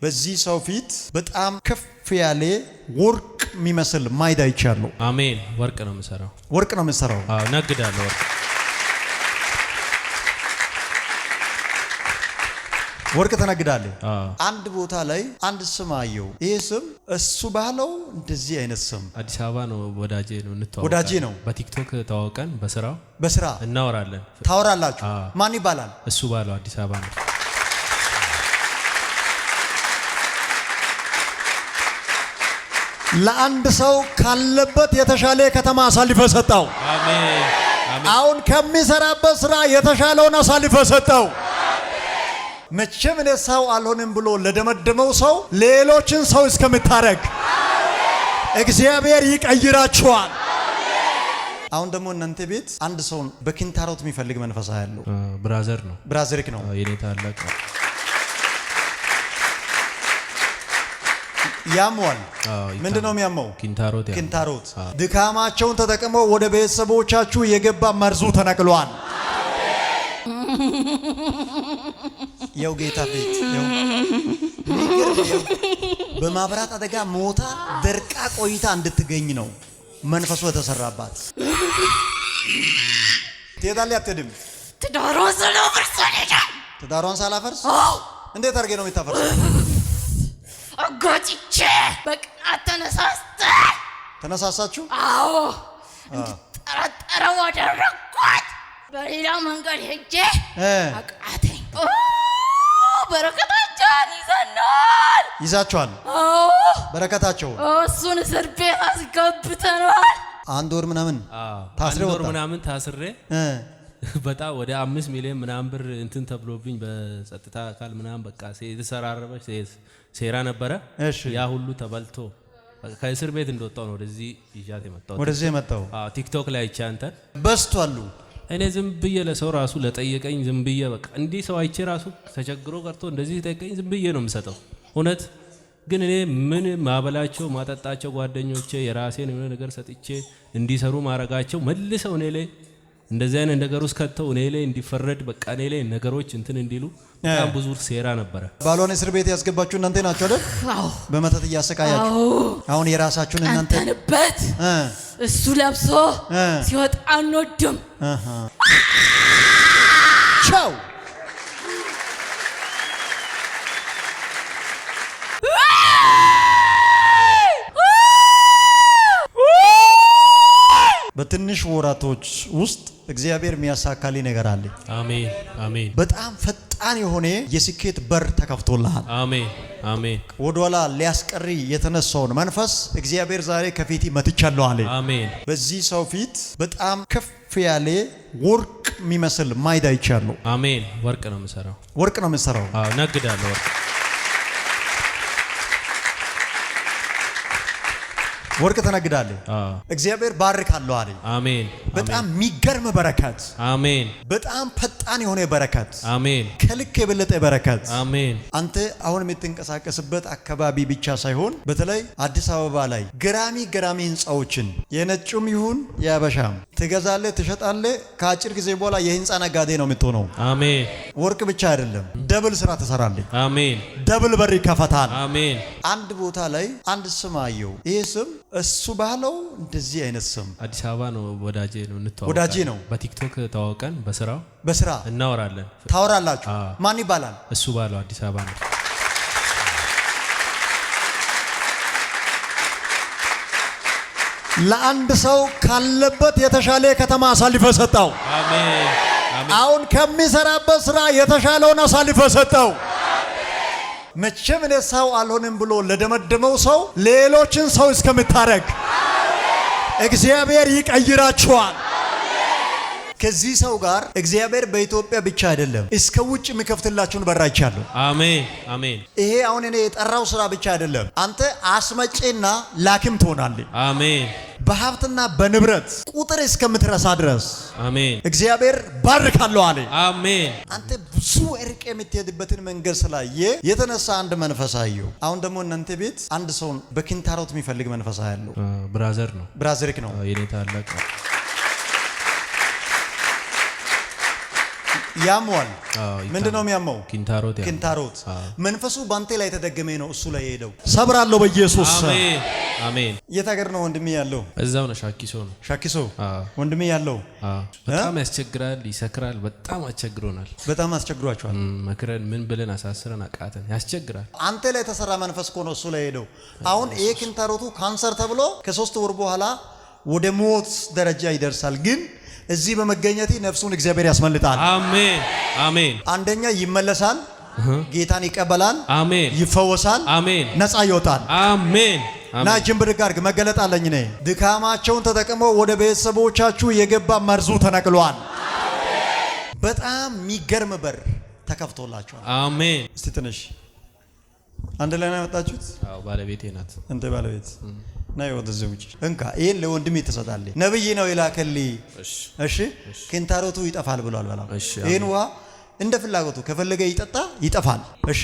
በዚህ ሰው ፊት በጣም ከፍ ያለ ወርቅ የሚመስል ማይዳ ይቻላል። አሜን። ወርቅ ነው የምሰራው። ወርቅ ነው የምሰራው። አዎ ነግዳለሁ። ወርቅ ተነግዳለህ። አንድ ቦታ ላይ አንድ ስም አየው። ይሄ ስም እሱ ባለው እንደዚህ አይነት ስም አዲስ አበባ ነው። ወዳጄ ነው። እንተዋወቃለን። ወዳጄ ነው። በቲክቶክ ተዋወቀን። በስራ እናወራለን። ታወራላችሁ። ማን ይባላል? እሱ ባለው አዲስ አበባ ነው። ለአንድ ሰው ካለበት የተሻለ ከተማ አሳልፈ ሰጣው። አሜን። አሁን ከሚሰራበት ስራ የተሻለውን አሳልፈ ሰጣው። መቼም እኔ ሰው አልሆንም ብሎ ለደመደመው ሰው ሌሎችን ሰው እስከምታረግ እግዚአብሔር ይቀይራቸዋል። አሁን ደግሞ እናንተ ቤት አንድ ሰው በኪንታሮት የሚፈልግ መንፈሳ ያለው ብራዘር ነው። ብራዘርክ ነው። የኔ ታላቅ ያሟል። ምንድነው የሚያመው? ኪንታሮት። ድካማቸውን ተጠቅመው ወደ ቤተሰቦቻችሁ የገባ መርዙ ተነቅሏል። ያው ጌታ ቤት በማብራት አደጋ ሞታ ደርቃ ቆይታ እንድትገኝ ነው መንፈሱ የተሰራባት። ትሄዳለህ አትሄድም? ትዳሯን ሳላፈርስ እንዴት አድርጌ ነው የምታፈርሰው? አጋጭቼ በቅናት ተነሳሳችሁ? አዎ እንድጠረጠረው አደረኳት። በሌላ መንገድ ሄጄ አቃተኝ። በረከታቸውን ይዘናል። ይዛችኋል? በረከታቸው እሱን እስር ቤት አስገብተናል። አንድ ወር ምናምን ታስሬ በጣም ወደ 5 ሚሊዮን ምናምን ብር እንትን ተብሎብኝ በጸጥታ አካል ምናምን በቃ የተሰራረበች ሴራ ነበረ። ያ ሁሉ ተበልቶ ከእስር ቤት እንደወጣው ነው ወደዚህ ይዣት የመጣው። ወደዚህ የመጣው ቲክቶክ ላይ አይቼ አንተን በስቷል። እኔ ዝም ብዬ ለሰው ራሱ ለጠየቀኝ ዝም ብዬ በቃ እንዲህ ሰው አይቼ ራሱ ተቸግሮ ቀርቶ እንደዚህ ጠየቀኝ ዝም ብዬ ነው የምሰጠው። እውነት ግን እኔ ምን ማበላቸው ማጠጣቸው ጓደኞቼ የራሴን የሆነ ነገር ሰጥቼ እንዲሰሩ ማረጋቸው መልሰው እኔ ላይ እንደዚህ አይነት ነገር ውስጥ ከተው እኔ ላይ እንዲፈረድ በቃ እኔ ላይ ነገሮች እንትን እንዲሉ በጣም ብዙ ሴራ ነበረ። ባሏን እስር ቤት ያስገባችሁ እናንተ ናችሁ አይደል? በመተት እያሰቃያችሁ አሁን የራሳችሁን እናንተ አንተንበት እሱ ለብሶ ሲወጣ አንወድም። ቻው በትንሽ ወራቶች ውስጥ እግዚአብሔር የሚያሳካልኝ ነገር አለ። አሜን አሜን። በጣም ፈጣን የሆነ የስኬት በር ተከፍቶልሃል። አሜን አሜን። ወደኋላ ሊያስቀሪ የተነሳውን መንፈስ እግዚአብሔር ዛሬ ከፊት መትቻለሁ አለ። አሜን። በዚህ ሰው ፊት በጣም ከፍ ያለ ወርቅ የሚመስል ማይዳ ይቻላል። አሜን። ወርቅ ነው የምሰራው። ወርቅ ነው የምሰራው። አዎ ነግዳለሁ። ወርቅ ተነግዳለህ። እግዚአብሔር ባርካለሁ አለ። አሜን። በጣም የሚገርም በረከት። አሜን። በጣም ፈጣን የሆነ በረከት። አሜን። ከልክ የበለጠ በረከት። አሜን። አንተ አሁን የምትንቀሳቀስበት አካባቢ ብቻ ሳይሆን በተለይ አዲስ አበባ ላይ ገራሚ ህንጻዎችን የነጩም ይሁን የአበሻም ትገዛለህ፣ ትሸጣለህ። ከአጭር ጊዜ በኋላ የህንጻ ነጋዴ ነው የምትሆነው። አሜን። ወርቅ ብቻ አይደለም፣ ደብል ስራ ትሰራለህ። አሜን። ደብል በር ይከፈታል። አሜን። አንድ ቦታ ላይ አንድ ስም አየው። ይሄ ስም እሱ ባለው እንደዚህ አይነት ስም አዲስ አበባ ነው። ወዳጄ ነው። እንተዋወቃለን። ወዳጄ ነው። በቲክቶክ ተዋወቀን። በስራ እናወራለን። ታወራላችሁ። ማን ይባላል? እሱ ባለው አዲስ አበባ ነው። ለአንድ ሰው ካለበት የተሻለ ከተማ አሳልፈ ሰጣው። አሜን። አሁን ከሚሰራበት ስራ የተሻለውን አሳልፈ ሰጣው። መቼም እኔ ሰው አልሆንም ብሎ ለደመደመው ሰው ሌሎችን ሰው እስከምታረግ እግዚአብሔር ይቀይራቸዋል። ከዚህ ሰው ጋር እግዚአብሔር በኢትዮጵያ ብቻ አይደለም እስከ ውጭ የሚከፍትላችሁን በር አይቻለሁ። አሜን አሜን። ይሄ አሁን እኔ የጠራው ስራ ብቻ አይደለም፣ አንተ አስመጪና ላኪም ትሆናለህ። አሜን። በሀብትና በንብረት ቁጥር እስከምትረሳ ድረስ አሜን እግዚአብሔር ባርካለሁ አለ። አሜን። አንተ ብዙ እርቅ የምትሄድበትን መንገድ ስላየ የተነሳ አንድ መንፈስ አየሁ። አሁን ደግሞ እናንተ ቤት አንድ ሰው በኪንታሮት የሚፈልግ መንፈስ ያለው ብራዘር ነው። ብራዘርክ ነው። የኔ ታላቅ ያሟል። ምንድነው የሚያመው? ኪንታሮት። መንፈሱ ባንተ ላይ ተደገመ ነው እሱ ላይ ሄደው ሰብራለሁ በኢየሱስ አሜን አሜን። የት ሀገር ነው ወንድሜ ያለው? እዛው ነው ሻኪሶ ነው። ሻኪሶ ወንድሜ ያለው። በጣም ያስቸግራል፣ ይሰክራል። በጣም አስቸግሮናል። በጣም አስቸግሯቸዋል። መክረን ምን ብለን አሳስረን አቃተን። ያስቸግራል። አንተ ላይ የተሰራ መንፈስ እኮ ነው እሱ ላይ ሄደው። አሁን ይሄ ኪንታሮቱ ካንሰር ተብሎ ከ3 ወር በኋላ ወደ ሞት ደረጃ ይደርሳል። ግን እዚህ በመገኘት ነፍሱን እግዚአብሔር ያስመልጣል። አሜን አሜን። አንደኛ ይመለሳል፣ ጌታን ይቀበላል፣ አሜን። ይፈወሳል፣ አሜን። ነፃ ይወጣል። አሜን ና ጅምብር ጋር መገለጥ አለኝ ነኝ። ድካማቸውን ተጠቅመው ወደ ቤተሰቦቻችሁ የገባ መርዙ ተነቅሏል። በጣም የሚገርም በር ተከፍቶላችኋል። አሜን። እስቲ ትንሽ አንድ ላይ ነው ያመጣችሁት? አዎ ባለቤቴ ናት። እንተ ባለቤት ና ወደዚህ ውጪ እንካ። ይሄን ለወንድሜ ተሰጣለህ። ነብይ ነው ይላከልኝ። እሺ ኪንታሮቱ ይጠፋል ብሏል። በላ ይሄን ውሃ እንደ ፍላጎቱ ከፈለገ ይጠጣ ይጠፋል። እሺ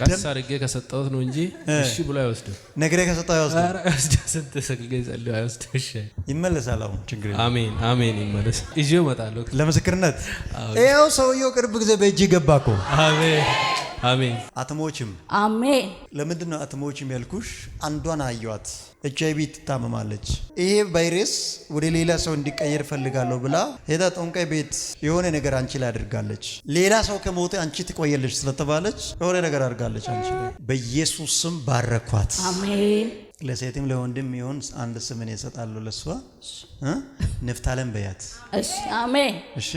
ቀስ አድርጌ ከሰጠሁት ነው እንጂ እሺ ብሎ አይወስድም። ነግሬ ከሰጠሁት አይወስድም። ኧረ አይወስድም። ስንት ሰግጌ ጸልዮ አይወስድም። እሺ ይመለሳል። አሁን ችግር የለም። አሜን አሜን። ይመለስ። ይዤው እመጣለሁ ለምስክርነት። ይኸው ሰውየው ቅርብ ጊዜ በእጅ ገባ እኮ። አሜን አሜን። አትሞችም። አሜን። ለምንድን ነው አትሞችም ያልኩሽ? አንዷን አየዋት HIV ትታመማለች። ይሄ ቫይረስ ወደ ሌላ ሰው እንዲቀየር ፈልጋለሁ ብላ ሄዳ ጠንቋይ ቤት የሆነ ነገር አንቺ ላይ አድርጋለች። ሌላ ሰው ከሞተ አንቺ ትቆየለች ስለተባለች የሆነ ነገር አድርጋለች አንቺ ላይ። በኢየሱስ ስም ባረኳት። አሜን። ለሴትም ለወንድም ይሁን አንድ ስምን እሰጣለሁ ለሷ ንፍታለም በያት። እሺ አሜን። እሺ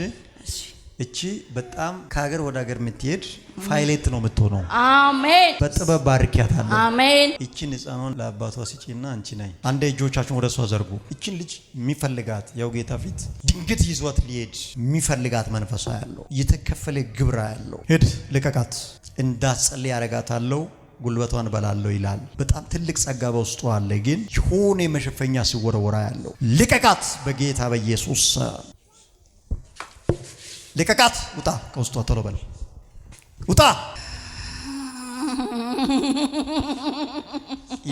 እቺ በጣም ከሀገር ወደ ሀገር የምትሄድ ፋይሌት ነው የምትሆነው። አሜን። በጥበብ ባርኪያታለሁ። አሜን። እቺን ሕፃኑን ለአባቷ ስጪና አንቺ ነይ አንዴ እጆቻችሁን ወደ እሷ ዘርጉ። እቺን ልጅ የሚፈልጋት ያው ጌታ ፊት ድንገት ይዟት ሊሄድ የሚፈልጋት መንፈሷ ያለው የተከፈለ ግብራ ያለው ሄድ ልቀቃት፣ እንዳትጸልይ ያረጋታለሁ፣ ጉልበቷን በላለሁ ይላል። በጣም ትልቅ ጸጋ በውስጡ አለ። ግን የሆነ መሸፈኛ ሲወረወራ ያለው ልቀቃት በጌታ በኢየሱስ ልቀቃት። ውጣ ከውስጧ ቶሎ በል ውጣ።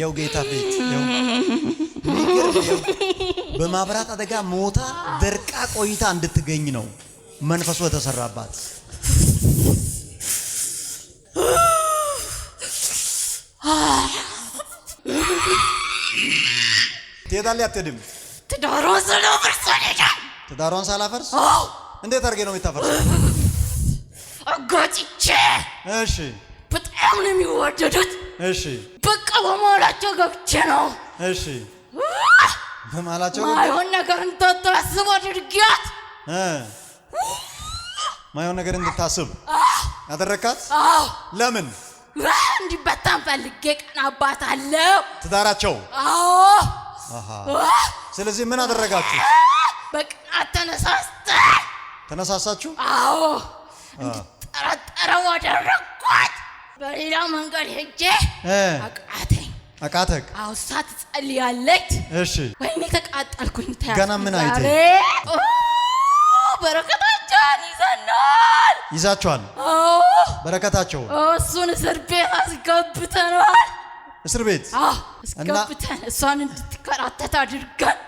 ያው ጌታ ፊት በማብራት አደጋ ሞታ ደርቃ ቆይታ እንድትገኝ ነው መንፈሱ የተሰራባት። ትሄዳለህ አትሄድም? ትዳሯን ሳላፈርስ እንዴት አድርጌ ነው የምታፈርሰው? አጋጭቼ። እሺ በጣም ነው የሚወደዱት። እሺ በቃ በመሀላቸው ገብቼ ነው። እሺ በመሀላቸው ማይሆን ነገር እንድታስብ አድርጊያት። ማይሆን ነገር እንድታስብ ያደረካት? አዎ። ለምን? እንዲበታን ፈልጌ ቀናባታለሁ ትዳራቸው። አዎ። ስለዚህ ምን አደረጋችሁ? በቅናት ተነሳሳችሁ? አዎ። እንድጠረጠረው አደረኳት። በሌላ መንገድ ሄጄ አቃተኝ። አዎ እሷ ትጸልያለች። እሺ ወይኔ ተቃጠልኩኝ። ገና ምን አይተ በረከታቸውን ይዛችኋል? አዎ በረከታቸው። እሱን እስር ቤት አስገብተናል። እስር ቤት አስገብተን እሷን እንድትከራተት አድርገን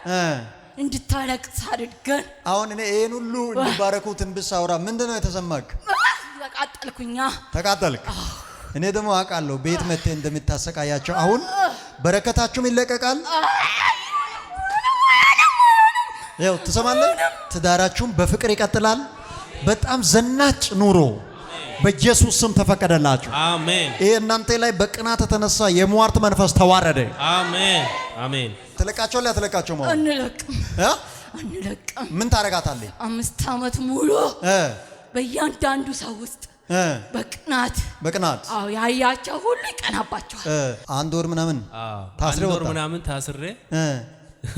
እንድታለቅስ አድርገን። አሁን እኔ ይሄን ሁሉ እንዲባረኩትን ብሳውራ ምንድነው የተሰማክ? ተቃጠልኩኛ። ተቃጠልክ? እኔ ደግሞ አውቃለሁ ቤት መቴ እንደምታሰቃያቸው። አሁን በረከታችሁም ይለቀቃል። ያው ትሰማለህ? ትዳራችሁም በፍቅር ይቀጥላል። በጣም ዘናጭ ኑሮ በኢየሱስ ስም ተፈቀደላችሁ። አሜን። ይሄ እናንተ ላይ በቅናት የተነሳ የሟርት መንፈስ ተዋረደ። አሜን አሜን። ተለቃቸው ላይ ተለቃቸው ማለት አንለቅም። አንለቅም። ምን ታረጋታለህ? 5 ዓመት ሙሉ በእያንዳንዱ ሰው ውስጥ በቅናት አዎ ያያቸው ሁሉ ይቀናባቸዋል። አንድ ወር ምናምን ታስሬ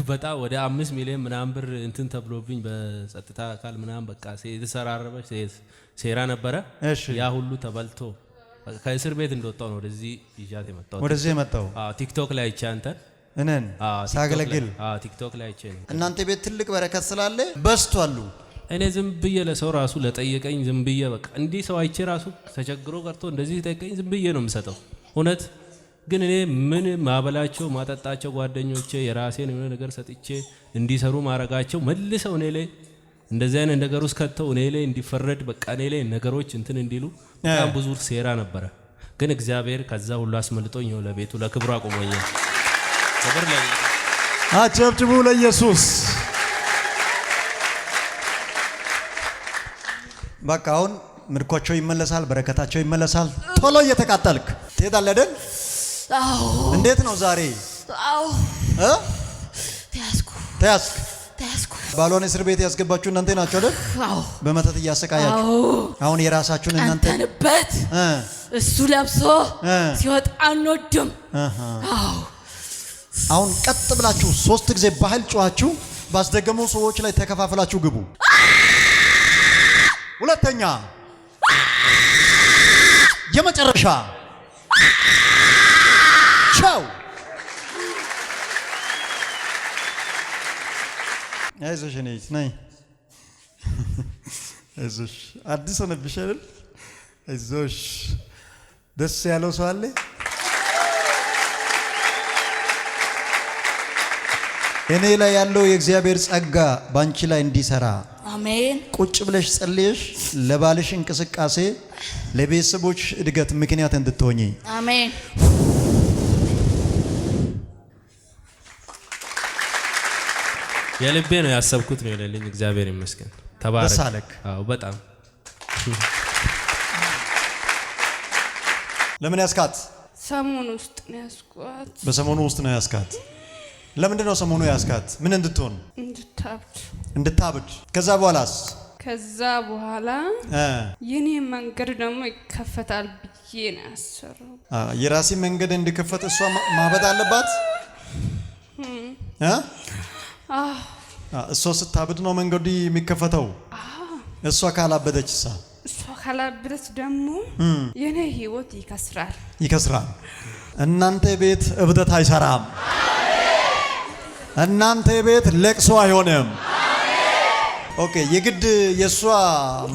በጣም ወደ 5 ሚሊዮን ምናምን ብር እንትን ተብሎብኝ በጸጥታ አካል ምናምን በቃ የተሰራረበች ሴራ ነበረ። ያ ሁሉ ተበልቶ ከእስር ቤት እንደወጣው ነው ወደዚህ ይዣት የመጣው። ወደዚህ የመጣው ቲክቶክ ላይ አይቼ አንተ እነን ሳገለግል ቲክቶክ ላይ አይቼ ነው። እናንተ ቤት ትልቅ በረከት ስላለ በስቷሉ። እኔ ዝም ብዬ ለሰው ራሱ ለጠየቀኝ ዝም ብዬ በቃ እንዲህ ሰው አይቼ ራሱ ተቸግሮ ቀርቶ እንደዚህ ጠየቀኝ ዝም ብዬ ነው የምሰጠው እውነት። ግን እኔ ምን ማበላቸው ማጠጣቸው ጓደኞቼ የራሴን የሆነ ነገር ሰጥቼ እንዲሰሩ ማረጋቸው መልሰው እኔ ላይ እንደዚህ አይነት ነገር ውስጥ ከተው እኔ ላይ እንዲፈረድ በቃ እኔ ላይ ነገሮች እንትን እንዲሉ በጣም ብዙ ሴራ ነበረ። ግን እግዚአብሔር ከዛ ሁሉ አስመልጦኝ ነው ለቤቱ ለክብሩ አቆመኛል። ክብር ላይ አጨብጭቡ ለኢየሱስ። በቃ አሁን ምርኳቸው ይመለሳል፣ በረከታቸው ይመለሳል። ቶሎ እየተቃጠልክ ትሄዳለህ አይደል? አዎ። እንዴት ነው ዛሬ? አዎ። ተያዝክ። ባሏን እስር ቤት ያስገባችሁ እናንተ ናችሁ አይደል? አዎ። በመተት እያሰቃያችሁ አሁን የራሳችሁን እናንተ አንተንበት እሱ ለብሶ ሲወጣ አንወድም። አዎ። አሁን ቀጥ ብላችሁ 3 ጊዜ በኃይል ጮኻችሁ ባስደገሙ ሰዎች ላይ ተከፋፍላችሁ ግቡ። ሁለተኛ የመጨረሻ ቻው። አይዞሽ ነኝ ነይ አይዞሽ አዲስ ሆነብሽ አይደል? አይዞሽ ደስ ያለው ሰው አለ? እኔ ላይ ያለው የእግዚአብሔር ጸጋ ባንቺ ላይ እንዲሰራ አሜን። ቁጭ ብለሽ ጸልየሽ ለባልሽ እንቅስቃሴ ለቤተሰቦች እድገት ምክንያት እንድትሆኚ አሜን። የልቤ ነው ያሰብኩት ነው የለልኝ። እግዚአብሔር ይመስገን። ተባረክ። አዎ በጣም ለምን ያስካት? ሰሞኑ ውስጥ ነው ያስኳት። በሰሞኑ ውስጥ ነው ያስካት። ለምንድን ነው ሰሞኑ ያስካት? ምን እንድትሆን? እንድታብድ። ከዛ በኋላስ? ከዛ በኋላ የኔ መንገድ ደግሞ ይከፈታል ብዬ ነው ያሰረው። የራሴ መንገድ እንዲከፈት እሷ ማበድ አለባት። እሷ ስታብድ ነው መንገዱ የሚከፈተው። እሷ ካላበደችሳ? እሷ ካላበደች ደግሞ የኔ ህይወት ይከስራል። እናንተ ቤት እብደት አይሰራም። እናንተ ቤት ለቅሶ አይሆንም። ኦኬ። የግድ የሷ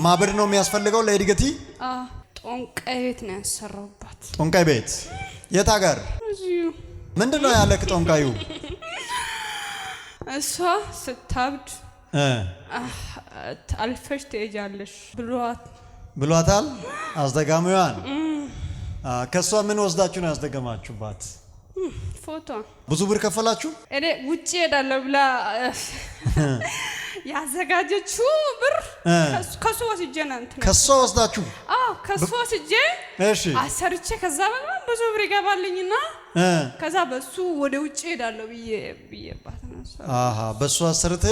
ማበድ ነው የሚያስፈልገው ለእድገቲ? ጦንቃይ ቤት ነው ያሰራውባት። ጦንቃይ ቤት? የት ሀገር? ምንድነው ያለክ ጦንቃዩ? እሷ ስታብድ አልፈሽ ትሄጃለሽ ብሏታል አስደጋሚዋን። ከሷ ምን ወስዳችሁ ነው ያስደገማችሁባት? ፎቶ። ብዙ ብር ከፈላችሁ? እኔ ውጪ ሄዳለሁ ብላ ያዘጋጀችው ብር ከሱ ወስጄ ነው እንትን። ከሷ ወስዳችሁ? ከሱ ወስጄ አሰርቼ ከዛ በጣም ብዙ ብር ይገባልኝና ከዛ በሱ ወደ ውጪ ሄዳለሁ ብዬባት ነው። በሱ አሰርተ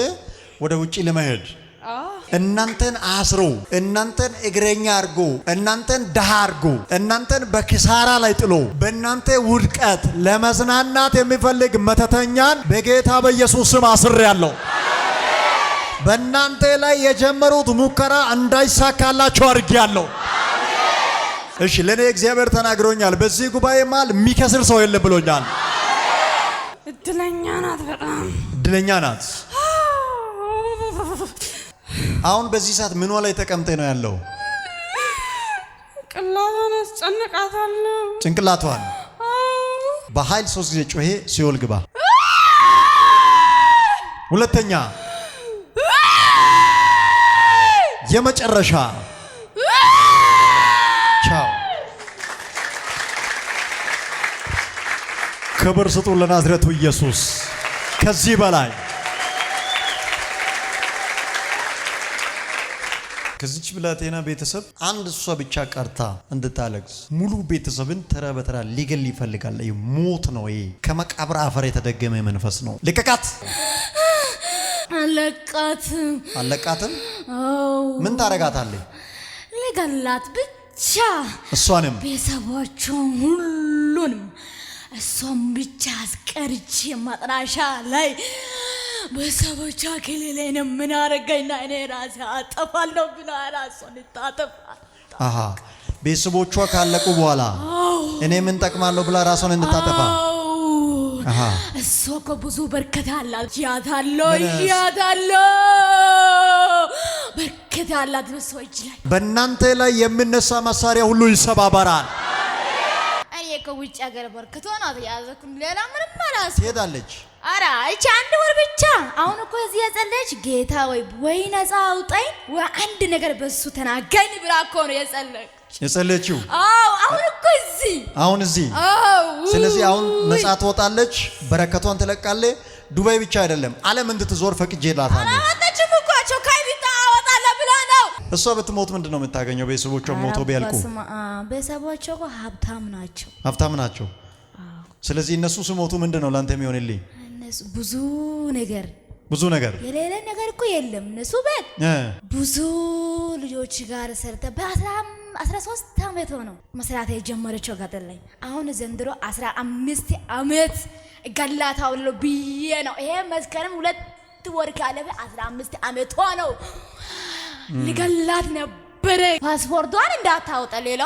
ወደ ውጪ ለመሄድ እናንተን አስሮ እናንተን እግረኛ አርጎ እናንተን ደሃ አርጎ እናንተን በኪሳራ ላይ ጥሎ በእናንተ ውድቀት ለመዝናናት የሚፈልግ መተተኛን በጌታ በኢየሱስ ስም አስሬያለሁ። በእናንተ ላይ የጀመሩት ሙከራ እንዳይሳካላችሁ አድርጌያለሁ። እሺ፣ ለኔ እግዚአብሔር ተናግሮኛል። በዚህ ጉባኤ ማል የሚከስር ሰው የለም ብሎኛል። እድለኛ ናት፣ በጣም እድለኛ ናት። አሁን በዚህ ሰዓት ምኗ ላይ ተቀምጠ ነው ያለው? ጭንቅላቷን አስጨንቃታለሁ። ጭንቅላቷን በኃይል 3 ጊዜ ጮሄ ሲኦል ግባ። ሁለተኛ የመጨረሻ ቻው። ክብር ስጡ ለናዝሬቱ ኢየሱስ። ከዚህ በላይ ከዚች ብላቴና ቤተሰብ አንድ እሷ ብቻ ቀርታ እንድታለቅስ ሙሉ ቤተሰብን ተራ በተራ ሊገል ይፈልጋል። ሞት ነው ይሄ። ከመቃብር አፈር የተደገመ መንፈስ ነው። ልቀቃት። አለቃትም። ምን ታረጋታለህ? ልገላት ብቻ። እሷንም ቤተሰቦቿን ሁሉንም እሷን ብቻ አስቀርቼ ማጥራሻ ላይ በሰቦቿ ክልሌን ምን አረገኝና እኔ ራሴ አጠፋለሁ ብላ ራሷን ታጠፋል። ቤተሰቦቿ ካለቁ በኋላ እኔ ምን ጠቅማለሁ ብላ ራሷን እንድታጠፋ። እሷ እኮ ብዙ በርከት አላት። ያታለው በርከት አላት በሰው እጅ ላይ። በእናንተ ላይ የሚነሳ መሳሪያ ሁሉ ይሰባበራል። እኔ ከውጭ ሀገር በርክቶ ነው ያዘኩን ሌላ ምንም አላስ ትሄዳለች። አራ እቺ አንድ ወር ብቻ አሁን እኮ እዚህ የጸለች ጌታ ወይ ነፃ አውጣኝ ወይ አንድ ነገር በሱ ተናገኝ ብላ እኮ ነው የጸለችው። አሁን እዚህ ስለዚህ አሁን ነፃ ትወጣለች፣ በረከቷን ትለቃለች። ዱባይ ብቻ አይደለም ዓለም እንድትዞር ፈቅጄላታለሁ። አላወጣችም እኮ ቾካይ ቢታ አወጣለ ብላ ነው። እሷ ብትሞት ምንድነው የምታገኘው? ቤተሰቦቿ ሞቶ ቢያልቁ ቤተሰቦቿ እኮ ሀብታም ናቸው። ስለዚህ እነሱ ሲሞቱ ምንድነው ላንተ የሚሆንልኝ? እነሱ ብዙ ነገር የሌለ ነገር እኮ የለም። እነሱ ቤት ብዙ ልጆች ጋር ሰርተ በ13 ዓመት ነው መስራት የጀመረችው ገጠለኝ። አሁን ዘንድሮ 15 ዓመት ገላታው ብዬ ነው። ይሄ መስከረም 2 ወር ካለፈ 15 ዓመቷ ነው። ሊገላት ነበረ። ፓስፖርቷን እንዳታወጣ ሌላ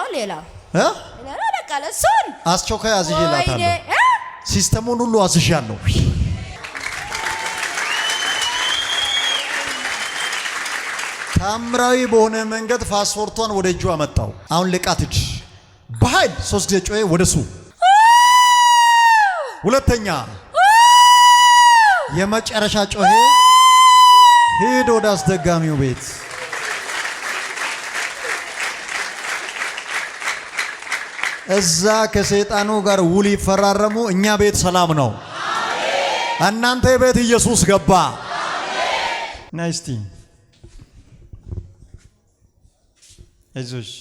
ለቃለ ሱን አስቸኳይ አዝዤላታለሁ። ሲስተሙን ሁሉ አዝዣለሁ። ታምራዊ በሆነ መንገድ ፓስፖርቷን ወደ እጇ አመጣው። አሁን ልቃትድ በኃይል 3 ጊዜ ጮኸ ወደሱ። ሁለተኛ የመጨረሻ ጮኸ ሄዶ ወደ አስደጋሚው ቤት። እዛ ከሰይጣኑ ጋር ውል ይፈራረሙ። እኛ ቤት ሰላም ነው። እናንተ ቤት ኢየሱስ ገባ። ናይስቲ አይዞሽ፣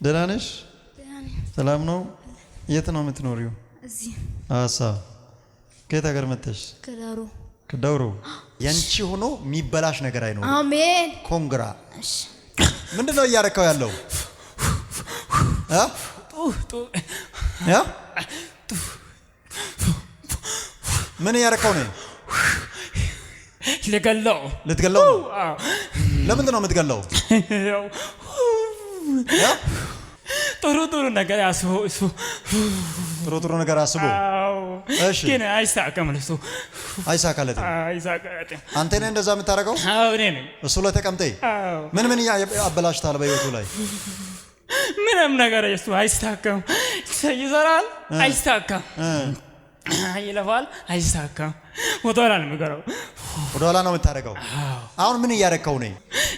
ደህና ነሽ? ሰላም ነው። የት ነው የምትኖሪው? እዚህ አሳ። ከየት ሀገር መጥተሽ? ከዳውሮ። ያንቺ ሆኖ የሚበላሽ ነገር አይኖርም። አሜን። ኮንግራ። ምንድነው እያረካው ያለው? ምን እያረካው ነው? ልትገለው ነው? ለምንድን ነው የምትገለው? ጥሩ ነገር አስቦ ጥሩ ነገር አስቦ እሺ፣ ግን አይሳካም። አይሳካለትም። አንተ ነህ እንደዛ የምታረገው? አዎ እኔ ነኝ። እሱ ላይ ተቀምጠኝ። ምን አበላሽታል በህይወቱ ላይ? ምንም ነገር እሱ አይሳካም። ይሰራል፣ አይሳካም። ይለፋል፣ አይሳካም። ወደኋላ ነው የሚገረው። ወደኋላ ነው የምታረገው። አሁን ምን እያረከው ነው?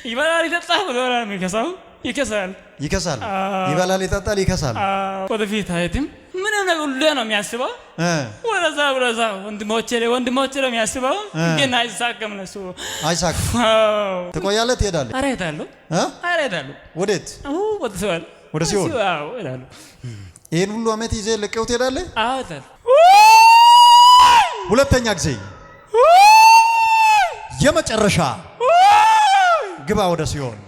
ይበላል፣ ይጠጣል፣ ወደኋላ ነው የሚከሳው። ይከሳል። ይበላል፣ ይጠጣል፣ ይከሳል። ወደፊት አይትም ምንም ነገር ሁሉ ነው የሚያስበው። ወደዛ ወንድሞቼ ነው የሚያስበው። ግን አይሳካም። ለሱ አይሳካም። ትቆያለህ፣ ትሄዳለህ? ኧረ እሄዳለሁ። ወዴት? ወደ ሲኦል። እሄዳለሁ። ይሄን ሁሉ አመት ይዘህ ለቀው ትሄዳለህ? አዎ እሄዳለሁ። ሁለተኛ ጊዜ የመጨረሻ ግባ ወደ ሲኦል።